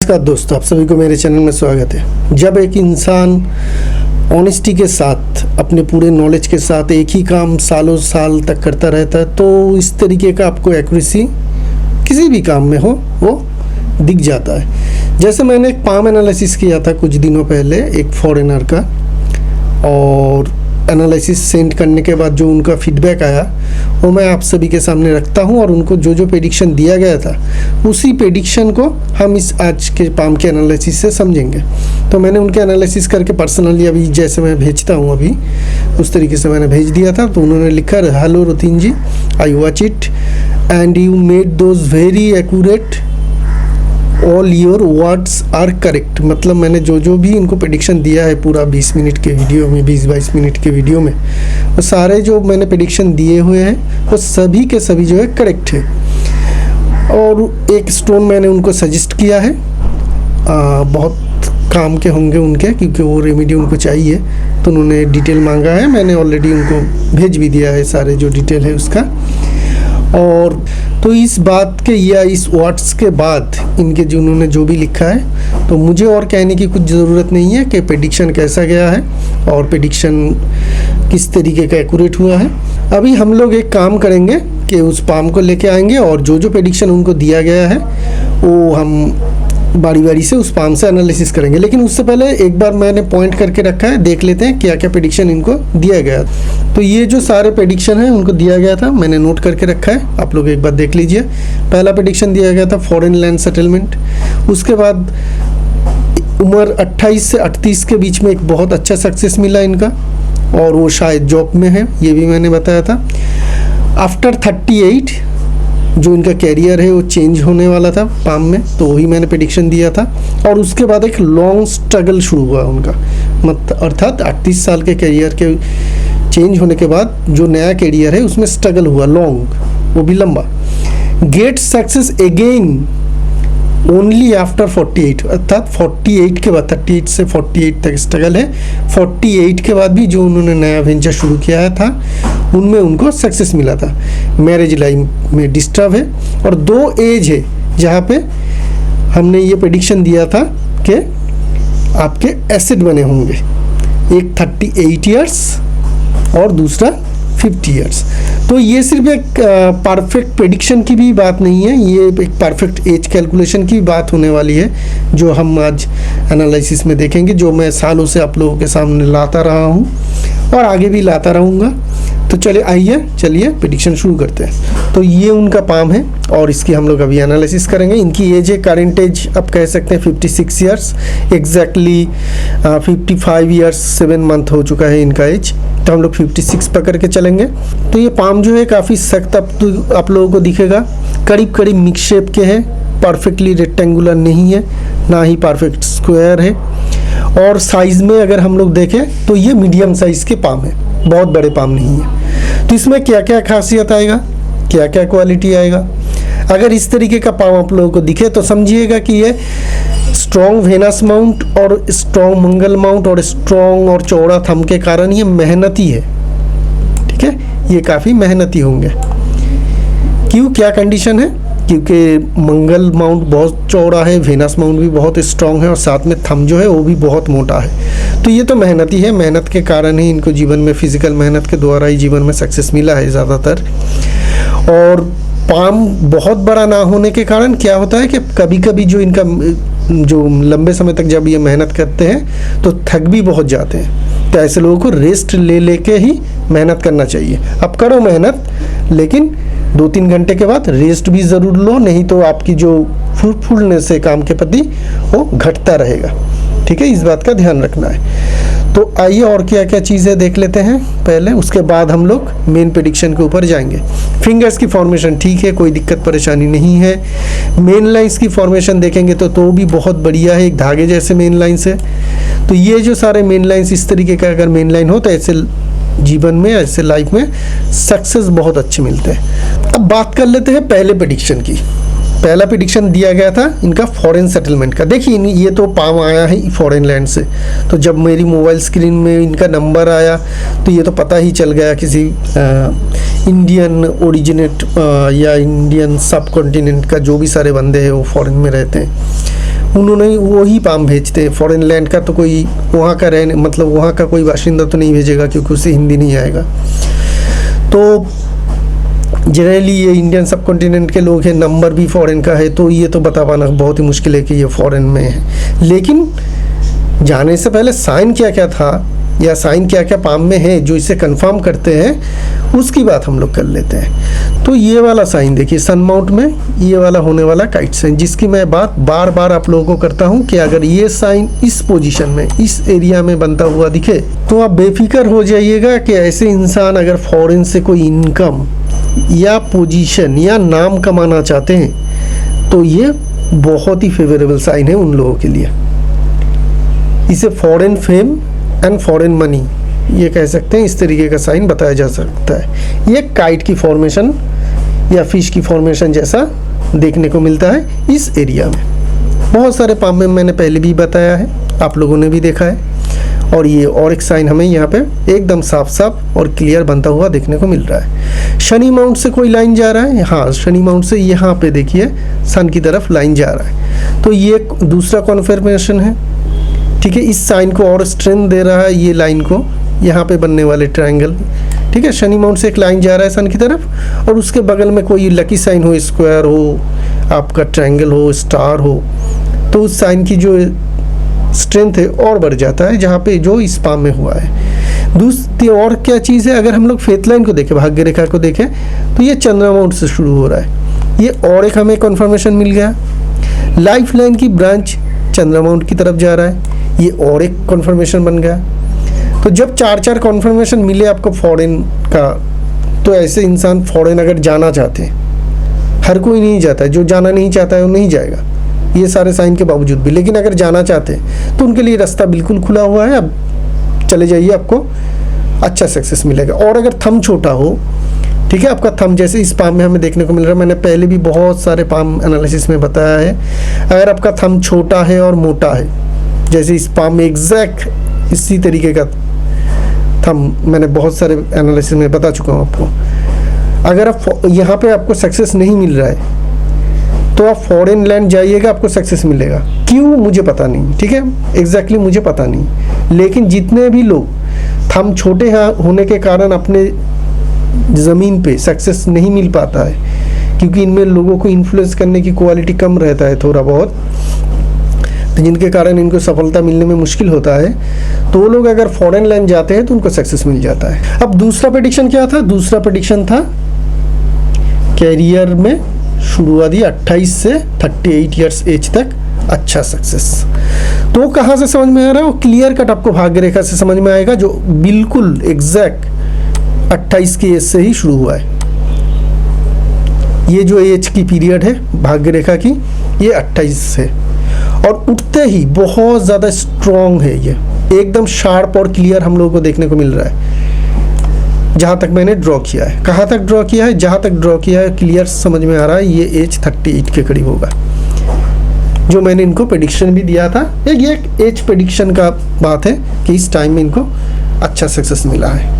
नमस्कार दोस्तों, आप सभी को मेरे चैनल में स्वागत है। जब एक इंसान ऑनेस्टी के साथ अपने पूरे नॉलेज के साथ एक ही काम सालों साल तक करता रहता है तो इस तरीके का आपको एक्यूरेसी किसी भी काम में हो वो दिख जाता है। जैसे मैंने एक पाम एनालिसिस किया था कुछ दिनों पहले एक फॉरेनर का, और एनालिसिस सेंड करने के बाद जो उनका फीडबैक आया वो मैं आप सभी के सामने रखता हूं, और उनको जो प्रेडिक्शन दिया गया था उसी प्रेडिक्शन को हम इस आज के पाम के एनालिसिस से समझेंगे। तो मैंने उनके एनालिसिस करके पर्सनली अभी जैसे मैं भेजता हूं अभी उस तरीके से मैंने भेज दिया था। तो उन्होंने लिखा, hello Ratin ji, I watch it and you made those very accurate, all your words are correct. मतलब मैंने जो भी इनको प्रेडिक्शन दिया है पूरा 20 मिनट के वीडियो में, 20-22 मिनट के वीडियो में, वो सारे जो मैंने प्रेडिक्शन दिए हुए हैं वो सभी के सभी जो है करेक्ट है। और एक स्टोन मैंने उनको सजेस्ट किया है, बहुत काम के होंगे उनके, क्योंकि वो रेमेडी उनको चाहिए, तो उन्होंने डिटेल मांगा है। मैंने ऑलरेडी उनको भेज भी दिया है सारे जो डिटेल है उसका। और तो इस बात के या इस वर्ड्स के बाद इनके जो उन्होंने जो भी लिखा है, तो मुझे और कहने की कुछ ज़रूरत नहीं है कि प्रेडिक्शन कैसा गया है और प्रेडिक्शन किस तरीके का एक्यूरेट हुआ है। अभी हम लोग एक काम करेंगे कि उस पाम को लेके आएंगे और जो प्रेडिक्शन उनको दिया गया है वो हम बारी बारी से उस पाम से एनालिसिस करेंगे। लेकिन उससे पहले एक बार मैंने पॉइंट करके रखा है, देख लेते हैं क्या क्या प्रेडिक्शन इनको दिया गया। तो ये जो सारे प्रेडिक्शन है उनको दिया गया था, मैंने नोट करके रखा है, आप लोग एक बार देख लीजिए। पहला प्रेडिक्शन दिया गया था फॉरेन लैंड सेटलमेंट। उसके बाद उम्र 28 से 38 के बीच में एक बहुत अच्छा सक्सेस मिला इनका, और वो शायद जॉब में है, ये भी मैंने बताया था। आफ्टर 38 जो इनका कैरियर है वो चेंज होने वाला था पाम में, तो वही मैंने प्रेडिक्शन दिया था। और उसके बाद एक लॉन्ग स्ट्रगल शुरू हुआ उनका, अर्थात 38 साल के कैरियर के चेंज होने के बाद जो नया कैरियर है उसमें स्ट्रगल हुआ लॉन्ग, वो भी लंबा। Get success again only after 48, अर्थात 48 के बाद, 38 से 48 तक स्ट्रगल है। 48 के बाद भी जो उन्होंने नया वेंचर शुरू किया था उनमें उनको सक्सेस मिला था। मैरिज लाइफ में डिस्टर्ब है, और 2 एज है जहाँ पे हमने ये प्रेडिक्शन दिया था कि आपके एसेट बने होंगे, एक 38 ईयर्स और दूसरा 50 ईयर्स। तो ये सिर्फ एक परफेक्ट प्रेडिक्शन की भी बात नहीं है, ये एक परफेक्ट एज कैलकुलेशन की बात होने वाली है जो हम आज एनालिसिस में देखेंगे, जो मैं सालों से आप लोगों के सामने लाता रहा हूँ और आगे भी लाता रहूँगा। तो चलिए प्रेडिक्शन शुरू करते हैं। तो ये उनका पाम है और इसकी हम लोग अभी एनालिसिस करेंगे। इनकी एज है, करेंट एज आप कह सकते हैं 56 ईयर्स, एग्जैक्टली 55 ईयर्स 7 मंथ हो चुका है इनका एज, तो हम लोग 56 पकड़ के चलेंगे। तो ये पाम जो है काफ़ी सख्त आप लोगों को दिखेगा, करीब करीब मिक्स शेप के हैं, परफेक्टली रेक्टेंगुलर नहीं है, ना ही परफेक्ट स्क्वायर है। और साइज़ में अगर हम लोग देखें तो ये मीडियम साइज़ के पाम है, बहुत बड़े पाम नहीं है। तो इसमें क्या क्या खासियत आएगा, क्या क्या क्वालिटी आएगा, अगर इस तरीके का पाम आप लोगों को दिखे तो समझिएगा कि ये स्ट्रॉन्ग वेनस माउंट और स्ट्रॉन्ग मंगल माउंट और स्ट्रॉन्ग और चौड़ा थंब के कारण ये मेहनती है। ठीक है, ये काफ़ी मेहनती होंगे। क्यों, क्या कंडीशन है? क्योंकि मंगल माउंट बहुत चौड़ा है, वेनस माउंट भी बहुत स्ट्रॉन्ग है, और साथ में थंब जो है वो भी बहुत मोटा है। तो ये तो मेहनती है, मेहनत के कारण ही इनको जीवन में, फिजिकल मेहनत के द्वारा ही जीवन में सक्सेस मिला है ज़्यादातर। और पाम बहुत बड़ा ना होने के कारण क्या होता है कि कभी कभी जो इनका जो लंबे समय तक जब ये मेहनत करते हैं तो थक भी बहुत जाते हैं। तो ऐसे लोगों को रेस्ट ले के ही मेहनत करना चाहिए। अब करो मेहनत, लेकिन 2-3 घंटे के बाद रेस्ट भी ज़रूर लो, नहीं तो आपकी जो फ्रूटफुलनेस है काम के प्रति वो घटता रहेगा। ठीक है, इस बात का ध्यान रखना है। तो आइए और क्या क्या चीज़ें देख लेते हैं पहले, उसके बाद हम लोग मेन प्रेडिक्शन के ऊपर जाएंगे। फिंगर्स की फॉर्मेशन ठीक है, कोई दिक्कत परेशानी नहीं है। मेन लाइंस की फॉर्मेशन देखेंगे तो भी बहुत बढ़िया है, एक धागे जैसे मेन लाइंस है। तो ये जो सारे मेन लाइंस इस तरीके का अगर मेन लाइन हो तो ऐसे जीवन में, ऐसे लाइफ में सक्सेस बहुत अच्छे मिलते हैं। अब बात कर लेते हैं पहले प्रेडिक्शन की। पहला प्रेडिक्शन दिया गया था इनका फॉरेन सेटलमेंट का। देखिए ये तो पाम आया है फॉरेन लैंड से, तो जब मेरी मोबाइल स्क्रीन में इनका नंबर आया तो ये तो पता ही चल गया किसी इंडियन ओरिजिनेट या इंडियन सब कॉन्टिनेंट का जो भी सारे बंदे हैं वो फॉरेन में रहते हैं, उन्होंने वही पाम भेजते हैं। फॉरेन लैंड का तो कोई वहाँ का रहने मतलब वहाँ का कोई बाशिंदा तो नहीं भेजेगा, क्योंकि उसे हिंदी नहीं आएगा। तो जनरली ये इंडियन सब कॉन्टिनेंट के लोग हैं, नंबर भी फॉरेन का है, तो ये तो बता पाना बहुत ही मुश्किल है कि ये फॉरेन में है। लेकिन जाने से पहले साइन क्या क्या था या साइन क्या क्या पाम में है जो इसे कंफर्म करते हैं, उसकी बात हम लोग कर लेते हैं। तो ये वाला साइन देखिए, सन माउंट में ये वाला होने वाला काइट साइन, जिसकी मैं बात बार बार आप लोगों को करता हूँ कि अगर ये साइन इस पोजीशन में इस एरिया में बनता हुआ दिखे तो आप बेफिक्र हो जाइएगा कि ऐसे इंसान अगर फॉरेन से कोई इनकम या पोजीशन या नाम कमाना चाहते हैं तो ये बहुत ही फेवरेबल साइन है उन लोगों के लिए। इसे foreign fame and foreign money ये कह सकते हैं, इस तरीके का साइन बताया जा सकता है। ये काइट की फॉर्मेशन या फिश की फॉर्मेशन जैसा देखने को मिलता है इस एरिया में। बहुत सारे पाम में मैंने पहले भी बताया है, आप लोगों ने भी देखा है। और ये और एक साइन हमें यहाँ पे एकदम साफ साफ और क्लियर बनता हुआ देखने को मिल रहा है। शनि माउंट से कोई लाइन जा रहा है, हाँ शनि माउंट से यहाँ पे देखिए सन की तरफ लाइन जा रहा है, तो ये दूसरा कॉन्फर्मेशन है। ठीक है, इस साइन को और स्ट्रेंथ दे रहा है ये लाइन को, यहाँ पे बनने वाले ट्रायंगल। ठीक है, शनि माउंट से एक लाइन जा रहा है सन की तरफ और उसके बगल में कोई लकी साइन हो, स्क्वायर हो, आपका ट्रायंगल हो, स्टार हो, तो उस साइन की जो स्ट्रेंथ है और बढ़ जाता है जहाँ पे जो इस पाम में हुआ है। दूसरी और क्या चीज़ है, अगर हम लोग फेथ लाइन को देखें, भाग्य रेखा को देखें, तो ये चंद्रमा माउंट से शुरू हो रहा है। ये और एक हमें कन्फर्मेशन मिल गया। लाइफ लाइन की ब्रांच चंद्रमा माउंट की तरफ जा रहा है, ये और एक कन्फर्मेशन बन गया। तो जब चार चार कन्फर्मेशन मिले आपको फॉरेन का, तो ऐसे इंसान फॉरेन अगर जाना चाहते हैं, हर कोई नहीं जाता है, जो जाना नहीं चाहता है वो नहीं जाएगा ये सारे साइन के बावजूद भी, लेकिन अगर जाना चाहते हैं तो उनके लिए रास्ता बिल्कुल खुला हुआ है। अब चले जाइए, आपको अच्छा सक्सेस मिलेगा। और अगर थंब छोटा हो, ठीक है, आपका थंब जैसे इस पाम में हमें देखने को मिल रहा है, मैंने पहले भी बहुत सारे पाम एनालिसिस में बताया है, अगर आपका थंब छोटा है और मोटा है, जैसे इस पाम में एग्जैक्ट इसी तरीके का थंब मैंने बहुत सारे एनालिसिस में बता चुका हूँ आपको। अगर आप यहाँ पे आपको सक्सेस नहीं मिल रहा है तो आप फॉरेन लैंड जाइएगा, आपको सक्सेस मिलेगा। क्यों मुझे पता नहीं, ठीक है, एग्जैक्टली मुझे पता नहीं, लेकिन जितने भी लोग थंब छोटे होने के कारण अपने ज़मीन पे सक्सेस नहीं मिल पाता है, क्योंकि इनमें लोगों को इन्फ्लुएंस करने की क्वालिटी कम रहता है थोड़ा बहुत, तो जिनके कारण इनको सफलता मिलने में मुश्किल होता है, तो वो लोग अगर फॉरेन लैंड जाते हैं तो उनको सक्सेस मिल जाता है। अब दूसरा प्रेडिक्शन क्या था? दूसरा प्रेडिक्शन था कैरियर में शुरुआती 28 से 38 ईयर्स एज तक अच्छा सक्सेस। तो कहाँ से समझ में आ रहा है? वो क्लियर कट आपको भाग्य रेखा से समझ में आएगा, जो बिल्कुल एग्जैक्ट 28 की एज से ही शुरू हुआ है। ये जो एज की पीरियड है भाग्य रेखा की, ये 28 है और उठते ही बहुत ज़्यादा स्ट्रॉन्ग है, ये एकदम शार्प और क्लियर हम लोगों को देखने को मिल रहा है। जहाँ तक मैंने ड्रॉ किया है, कहाँ तक ड्रॉ किया है, जहाँ तक ड्रॉ किया है क्लियर समझ में आ रहा है ये एज 38 के करीब होगा, जो मैंने इनको प्रेडिक्शन भी दिया था। ये एक एज प्रेडिक्शन का बात है कि इस टाइम में इनको अच्छा सक्सेस मिला है।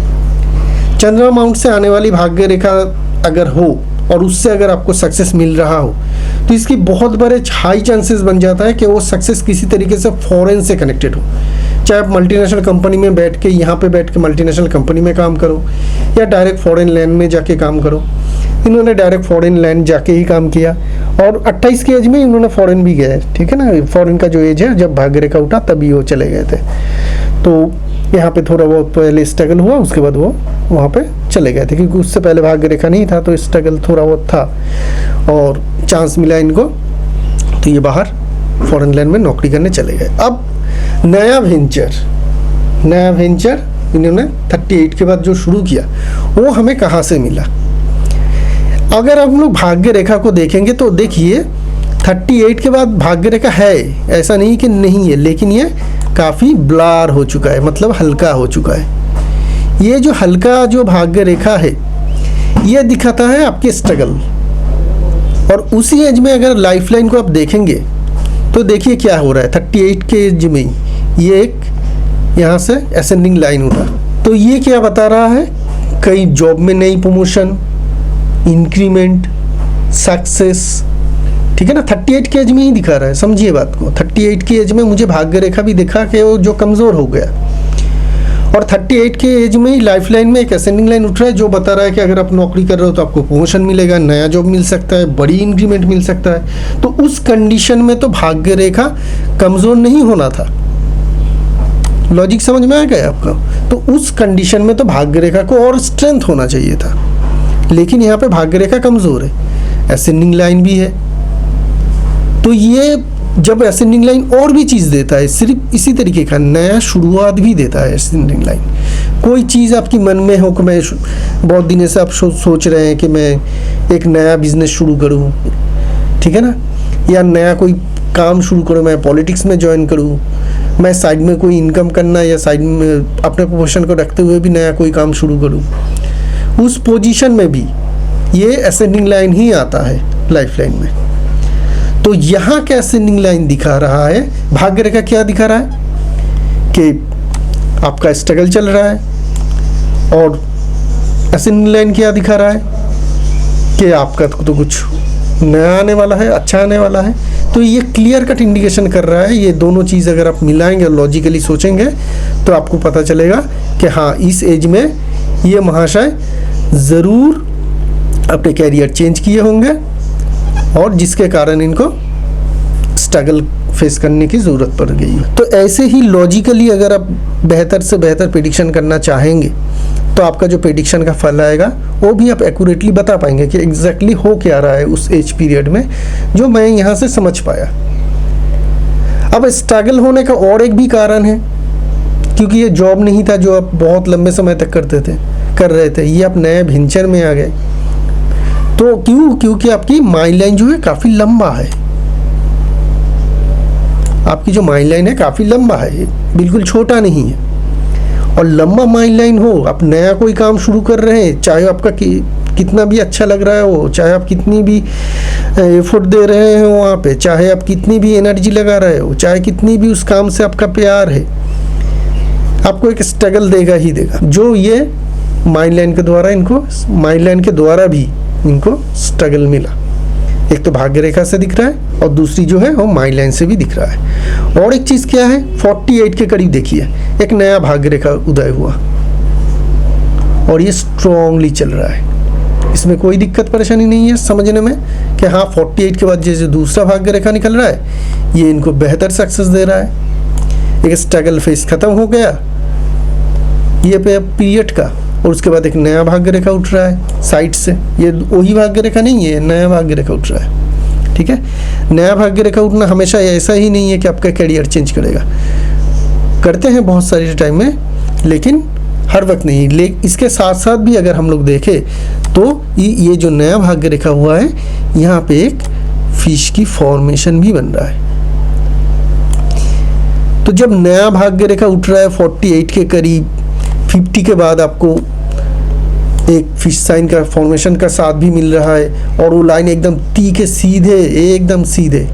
चंद्रमा माउंट से आने वाली भाग्य रेखा अगर हो और उससे अगर आपको सक्सेस मिल रहा हो तो इसकी बहुत बड़े हाई चांसेस बन जाता है कि वो सक्सेस किसी तरीके से फॉरेन से कनेक्टेड हो। चाहे आप मल्टीनेशनल कंपनी में बैठ के, यहाँ पे बैठ के मल्टीनेशनल कंपनी में काम करो या डायरेक्ट फॉरेन लैंड में जाके काम करो। इन्होंने डायरेक्ट फॉरेन लैंड जाके ही काम किया और 28 की एज में इन्होंने फॉरेन भी गए, ठीक है ना। फॉरेन का जो एज है, जब भाग्य रेखा उठा तभी वो चले गए थे, तो यहाँ पे थोड़ा बहुत पहले स्ट्रगल हुआ, उसके बाद वो वहाँ पे चले गए थे, क्योंकि उससे पहले भाग्य रेखा नहीं था, तो स्ट्रगल थोड़ा बहुत था और चांस मिला इनको, तो ये बाहर फॉरेन लैंड में नौकरी करने चले गए। अब नया वेंचर इन्होंने 38 के बाद जो शुरू किया वो हमें कहाँ से मिला? अगर हम लोग भाग्य रेखा को देखेंगे तो देखिए 38 के बाद भाग्य रेखा है, ऐसा नहीं कि नहीं है, लेकिन ये काफ़ी ब्लर हो चुका है, मतलब हल्का हो चुका है। ये जो हल्का जो भाग्य रेखा है ये दिखाता है आपके स्ट्रगल, और उसी एज में अगर लाइफ लाइन को आप देखेंगे तो देखिए क्या हो रहा है। 38 के एज में ये एक यहाँ से असेंडिंग लाइन उठा, तो ये क्या बता रहा है? कई जॉब में नई प्रमोशन, इंक्रीमेंट, सक्सेस, ठीक है ना, 38 की एज में ही दिखा रहा है, समझिए बात को। 38 की एज में मुझे भाग्य रेखा भी दिखा कि वो जो कमज़ोर हो गया, और 38 के एज में ही लाइफ लाइन में एक असेंडिंग लाइन उठ रहा है जो बता रहा है कि अगर आप नौकरी कर रहे हो तो आपको प्रमोशन मिलेगा, नया जॉब मिल सकता है, बड़ी इंक्रीमेंट मिल सकता है। तो उस कंडीशन में तो भाग्य रेखा कमज़ोर नहीं होना था। लॉजिक समझ में आ गया आपका? तो उस कंडीशन में तो भाग्य रेखा को और स्ट्रेंथ होना चाहिए था, लेकिन यहाँ पे भाग्य रेखा कमज़ोर है, असेंडिंग लाइन भी है। तो ये जब असेंडिंग लाइन और भी चीज़ देता है, सिर्फ इसी तरीके का नया शुरुआत भी देता है असेंडिंग लाइन। कोई चीज़ आपकी मन में हो कि मैं बहुत दिनों से आप सोच रहे हैं कि मैं एक नया बिजनेस शुरू करूं, ठीक है ना, या नया कोई काम शुरू करूं, मैं पॉलिटिक्स में ज्वाइन करूं, मैं साइड में कोई इनकम करना या साइड में अपने प्रोफेशन को रखते हुए भी नया कोई काम शुरू करूं, उस पोजीशन में भी ये असेंडिंग लाइन ही आता है लाइफ लाइन में। तो यहाँ क्या असेंडिंग लाइन दिखा रहा है, भाग्य रेखा क्या दिखा रहा है कि आपका स्ट्रगल चल रहा है, और असेंडिंग लाइन क्या दिखा रहा है कि आपका तो कुछ नया आने वाला है, अच्छा आने वाला है। तो ये क्लियर कट इंडिकेशन कर रहा है। ये दोनों चीज़ अगर आप मिलाएंगे और लॉजिकली सोचेंगे तो आपको पता चलेगा कि हाँ, इस एज में ये महाशय ज़रूर अपने कैरियर चेंज किए होंगे, और जिसके कारण इनको स्ट्रगल फेस करने की ज़रूरत पड़ गई है। तो ऐसे ही लॉजिकली अगर आप बेहतर से बेहतर प्रेडिक्शन करना चाहेंगे तो आपका जो प्रेडिक्शन का फल आएगा वो भी आप एक्यूरेटली बता पाएंगे कि एग्जैक्टली हो क्या रहा है उस एज पीरियड में, जो मैं यहाँ से समझ पाया। अब स्ट्रगल होने का और एक भी कारण है, क्योंकि ये जॉब नहीं था जो आप बहुत लंबे समय तक कर रहे थे, ये आप नए वेंचर में आ गए। तो क्योंकि आपकी माइंड लाइन जो है काफ़ी लंबा है, आपकी जो माइंड लाइन है काफ़ी लंबा है, बिल्कुल छोटा नहीं है। और लंबा माइंड लाइन हो, आप नया कोई काम शुरू कर रहे हैं, चाहे आपका कितना भी अच्छा लग रहा है हो, चाहे आप कितनी भी एफर्ट दे रहे हो वहाँ पे, चाहे आप कितनी भी एनर्जी लगा रहे हो, चाहे कितनी भी उस काम से आपका प्यार है, आपको एक स्ट्रगल देगा ही देगा। जो ये माइंड लाइन के द्वारा भी इनको स्ट्रगल मिला। एक तो भाग्य रेखा से दिख रहा है, और दूसरी जो है वो माइंड लाइन से भी दिख रहा है। और एक चीज़ क्या है, 48 के करीब देखिए एक नया भाग्य रेखा उदय हुआ, और ये स्ट्रॉन्गली चल रहा है। इसमें कोई दिक्कत परेशानी नहीं है समझने में कि हाँ, 48 के बाद जैसे दूसरा भाग्य रेखा निकल रहा है, ये इनको बेहतर सक्सेस दे रहा है। एक स्ट्रगल फेस खत्म हो गया ये पीरियड का, और उसके बाद एक नया भाग्य रेखा उठ रहा है साइड से। ये वही भाग्य रेखा नहीं है, नया भाग्य रेखा उठ रहा है, ठीक है। नया भाग्य रेखा उठना हमेशा ऐसा ही नहीं है कि आपका करियर चेंज करेगा, करते हैं बहुत सारे टाइम में, लेकिन हर वक्त नहीं। इसके साथ साथ भी अगर हम लोग देखें तो ये जो नया भाग्य रेखा हुआ है, यहाँ पे एक फिश की फॉर्मेशन भी बन रहा है। तो जब नया भाग्य रेखा उठ रहा है 48 के करीब, 50 के बाद आपको एक फिश साइन का फॉर्मेशन का साथ भी मिल रहा है, और वो लाइन एकदम तीखे सीधे, एकदम सीधे,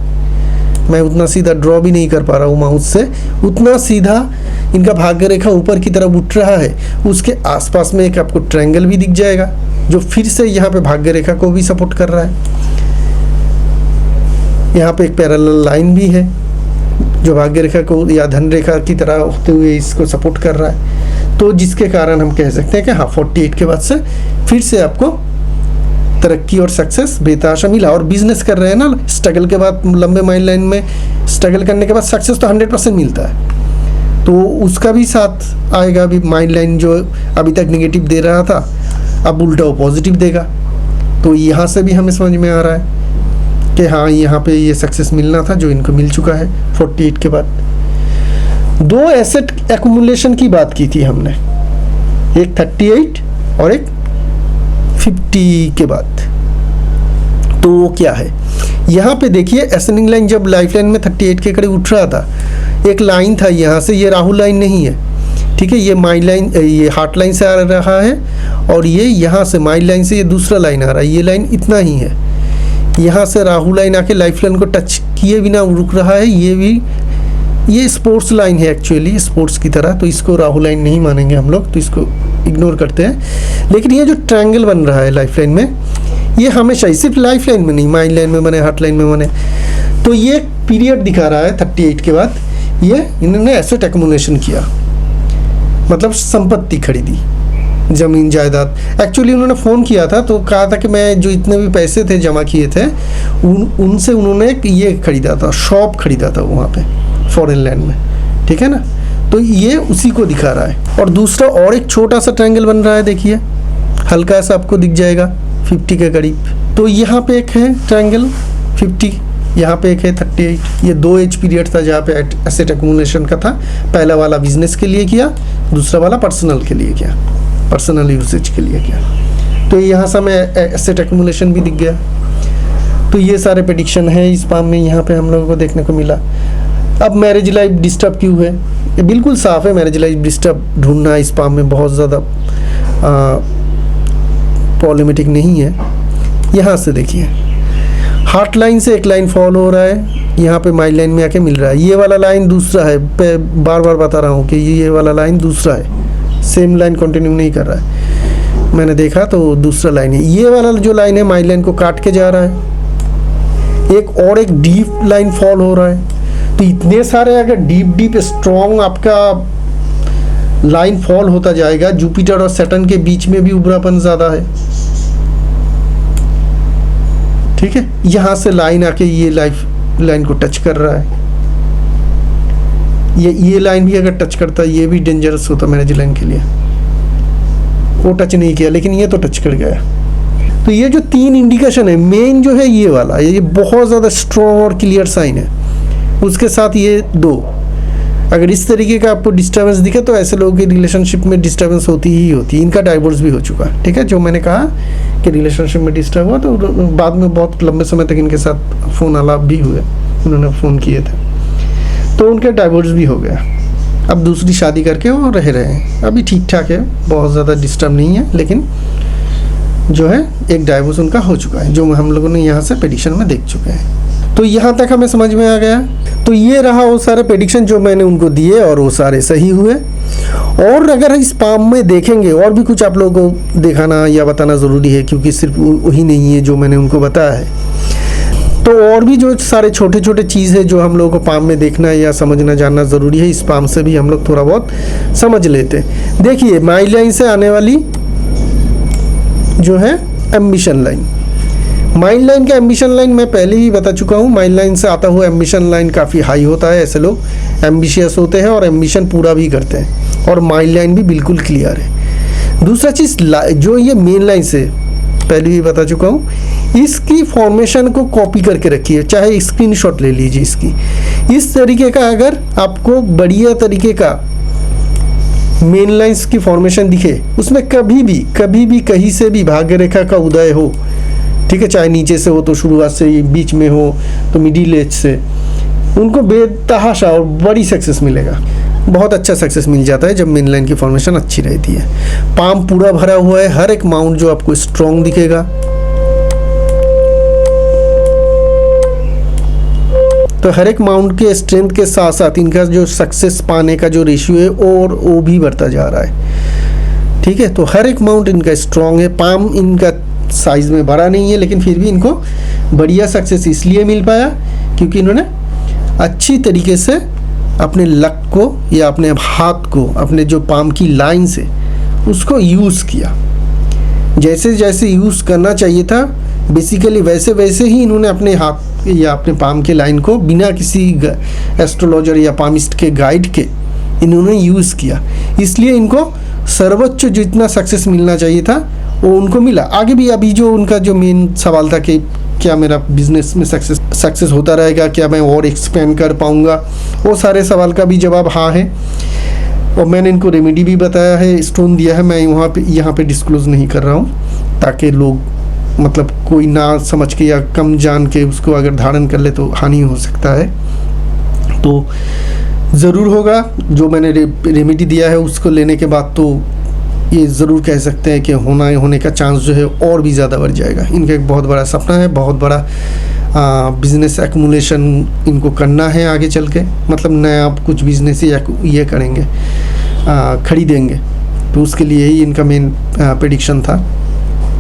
मैं उतना सीधा ड्रॉ भी नहीं कर पा रहा हूँ माउथ से, उतना सीधा इनका भाग्य रेखा ऊपर की तरफ उठ रहा है। उसके आसपास में एक आपको ट्रायंगल भी दिख जाएगा जो फिर से यहाँ पे भाग्य रेखा को भी सपोर्ट कर रहा है। यहाँ पे एक पैरेलल लाइन भी है जो भाग्य रेखा को या धन रेखा की तरह होते हुए इसको सपोर्ट कर रहा है। तो जिसके कारण हम कह सकते हैं कि हाँ, 48 के बाद से फिर से आपको तरक्की और सक्सेस बेतहाशा मिला। और बिजनेस कर रहे हैं ना, स्ट्रगल के बाद, लंबे माइंड लाइन में स्ट्रगल करने के बाद सक्सेस तो 100% मिलता है, तो उसका भी साथ आएगा। अभी माइंड लाइन जो अभी तक नेगेटिव दे रहा था, अब उल्टा वो पॉजिटिव देगा। तो यहाँ से भी हमें समझ में आ रहा है कि हाँ, यहाँ पे ये सक्सेस मिलना था जो इनको मिल चुका है 48 के बाद। दो एसेट एक्यूमुलेशन की बात की थी हमने, एक 38 और एक 50 के बाद। तो वो क्या है, यहाँ पे देखिए असेंडिंग लाइन जब लाइफ लाइन में 38 के करीब उठ रहा था, एक लाइन था यहाँ से, ये राहु लाइन नहीं है, ठीक है, ये माइंड लाइन, ये हार्ट लाइन से आ रहा है, और ये यहाँ से माइंड लाइन से ये दूसरा लाइन आ रहा है, ये लाइन इतना ही है। यहाँ से राहु लाइन आके लाइफ लाइन को टच किए बिना रुक रहा है। ये स्पोर्ट्स लाइन है एक्चुअली, स्पोर्ट्स की तरह, तो इसको राहु लाइन नहीं मानेंगे हम लोग, तो इसको इग्नोर करते हैं। लेकिन ये जो ट्रायंगल बन रहा है लाइफ लाइन में, ये हमेशा ही, सिर्फ लाइफ लाइन में नहीं, माइंड लाइन में बने, हार्ट लाइन में बने। तो ये पीरियड दिखा रहा है 38 के बाद ये इन्होंने एसेट एक्युमुलेशन किया, मतलब संपत्ति खरीदी, ज़मीन जायदाद। एक्चुअली उन्होंने फ़ोन किया था तो कहा था कि मैं जो इतने भी पैसे थे जमा किए थे उनसे उन्होंने ये खरीदा था, शॉप खरीदा था वहाँ पे फॉरेन लैंड में, ठीक है ना। तो ये उसी को दिखा रहा है। और दूसरा और एक छोटा सा ट्रायंगल बन रहा है, देखिए हल्का सा आपको दिख जाएगा 50 के करीब। तो यहाँ पे एक है ट्रायंगल 50, यहाँ पे एक है 38। ये 2 एज पीरियड था जहाँ पे एसेट एक्युमुलेशन का था। पहला वाला बिजनेस के लिए किया, दूसरा वाला पर्सनल के लिए किया, पर्सनल यूसेज के लिए किया। तो यहाँ से हमें एसेट एक्युमुलेशन भी दिख गया। तो ये सारे प्रेडिक्शन है इस पाम में, यहाँ पे हम लोगों को देखने को मिला। अब मैरिज लाइफ डिस्टर्ब क्यों है, ये बिल्कुल साफ है। मैरिज लाइफ डिस्टर्ब ढूंढना इस पाम में बहुत ज़्यादा पॉलिमेटिक नहीं है। यहाँ से देखिए हार्ट लाइन से एक लाइन फॉल हो रहा है, यहाँ पे माइंड लाइन में आके मिल रहा है। ये वाला लाइन दूसरा है, बार बार बता रहा हूँ कि ये वाला लाइन दूसरा है, सेम लाइन कंटिन्यू नहीं कर रहा है। मैंने देखा तो दूसरा लाइन है। ये वाला जो लाइन है माइंड लाइन को काट के जा रहा है। एक डीप लाइन फॉल हो रहा है। तो इतने सारे अगर डीप स्ट्रॉन्ग आपका लाइन फॉल होता जाएगा, जुपिटर और सैटर्न के बीच में भी उबरापन ज़्यादा है, ठीक है। यहाँ से लाइन आके ये लाइन को टच कर रहा है। ये लाइन भी अगर टच करता है ये भी डेंजरस होता मैरिज लाइन के लिए। वो टच नहीं किया लेकिन ये तो टच कर गया। तो ये जो 3 इंडिकेशन है, मेन जो है ये वाला, ये बहुत ज़्यादा स्ट्रॉन्ग और क्लियर साइन है। उसके साथ ये 2, अगर इस तरीके का आपको डिस्टर्बेंस दिखे तो ऐसे लोगों की रिलेशनशिप में डिस्टर्बेंस होती ही होती है। इनका डाइवोर्स भी हो चुका है, ठीक है। जो मैंने कहा कि रिलेशनशिप में डिस्टर्ब हुआ तो बाद में बहुत लंबे समय तक इनके साथ फ़ोन आलाप भी हुए, उन्होंने फ़ोन किए थे, तो उनके डाइवोर्स भी हो गया। अब दूसरी शादी करके वो रह रहे हैं, अभी ठीक ठाक है, बहुत ज़्यादा डिस्टर्ब नहीं है, लेकिन जो है एक डाइवोर्स उनका हो चुका है, जो हम लोगों ने यहाँ से प्रेडिक्शन में देख चुके हैं। तो यहाँ तक हमें समझ में आ गया। तो ये रहा वो सारे प्रेडिक्शन जो मैंने उनको दिए और वो सारे सही हुए। और अगर इस पाम में देखेंगे और भी कुछ आप लोगों को दिखाना या बताना ज़रूरी है, क्योंकि सिर्फ वही नहीं है जो मैंने उनको बताया है। तो और भी जो सारे छोटे छोटे चीज़ है जो हम लोगों को पाम में देखना या समझना जानना ज़रूरी है, इस पाम से भी हम लोग थोड़ा बहुत समझ लेते हैं। देखिए माइंड लाइन से आने वाली जो है एम्बिशन लाइन, माइंड लाइन का एम्बिशन लाइन मैं पहले ही बता चुका हूँ। माइंड लाइन से आता हुआ एम्बिशन लाइन काफ़ी हाई होता है, ऐसे लोग एम्बिशियस होते हैं और एम्बिशन पूरा भी करते हैं, और माइंड लाइन भी बिल्कुल क्लियर है। दूसरा चीज़ जो ये मेन लाइन से पहले भी बता चुका हूँ, इसकी फॉर्मेशन को कॉपी करके रखिए, चाहे स्क्रीनशॉट ले लीजिए इसकी। इस तरीके का अगर आपको बढ़िया तरीके का मेन लाइन्स की फॉर्मेशन दिखे, उसमें कभी भी कहीं से भी भाग्य रेखा का उदय हो, ठीक है, चाहे नीचे से हो तो शुरुआत से, बीच में हो तो मिडिल एज से, उनको बेतहाशा और बड़ी सक्सेस मिलेगा। बहुत अच्छा सक्सेस मिल जाता है जब मेन लाइन की फॉर्मेशन अच्छी रहती है। पाम पूरा भरा हुआ है, हर एक माउंट जो आपको स्ट्रॉन्ग दिखेगा। तो हर एक माउंट के स्ट्रेंथ के साथ साथ इनका जो सक्सेस पाने का जो रेशियो है और वो भी बढ़ता जा रहा है, ठीक है। तो हर एक माउंट इनका स्ट्रॉन्ग है। पाम इनका साइज में बड़ा नहीं है, लेकिन फिर भी इनको बढ़िया सक्सेस इसलिए मिल पाया क्योंकि इन्होंने अच्छी तरीके से अपने लक को या अपने हाथ को, अपने जो पाम की लाइन से उसको यूज़ किया, जैसे जैसे यूज़ करना चाहिए था बेसिकली वैसे ही इन्होंने अपने हाथ या अपने पाम के लाइन को बिना किसी एस्ट्रोलॉजर या पामिस्ट के गाइड के इन्होंने यूज़ किया। इसलिए इनको सर्वोच्च जितना सक्सेस मिलना चाहिए था वो उनको मिला। आगे भी अभी जो उनका जो मेन सवाल था कि क्या मेरा बिजनेस में सक्सेस होता रहेगा, क्या मैं और एक्सपेंड कर पाऊँगा, वो सारे सवाल का भी जवाब हाँ है। और मैंने इनको रेमेडी भी बताया है, स्टोन दिया है, मैं यहाँ पे डिस्क्लोज़ नहीं कर रहा हूँ ताकि लोग मतलब कोई ना समझ के या कम जान के उसको अगर धारण कर ले तो हानि हो सकता है। तो ज़रूर होगा, जो मैंने रेमेडी दिया है उसको लेने के बाद तो ये ज़रूर कह सकते हैं कि होने का चांस जो है और भी ज़्यादा बढ़ जाएगा। इनका एक बहुत बड़ा सपना है, बहुत बड़ा बिज़नेस एक्युमुलेशन इनको करना है आगे चल के, मतलब नया कुछ बिज़नेस ये करेंगे, खरीदेंगे। तो उसके लिए ही इनका मेन प्रेडिक्शन था,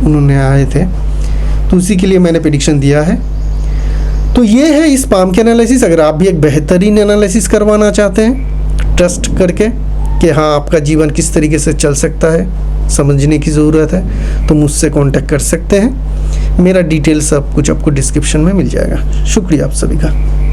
उन्होंने आए थे। तो उसी के लिए मैंने प्रेडिक्शन दिया है। तो ये है इस पाम के एनालिसिस। अगर आप भी एक बेहतरीन एनालिसिस करवाना चाहते हैं ट्रस्ट करके कि हाँ आपका जीवन किस तरीके से चल सकता है, समझने की ज़रूरत है, तो मुझसे कांटेक्ट कर सकते हैं। मेरा डिटेल सब कुछ आपको डिस्क्रिप्शन में मिल जाएगा। शुक्रिया आप सभी का।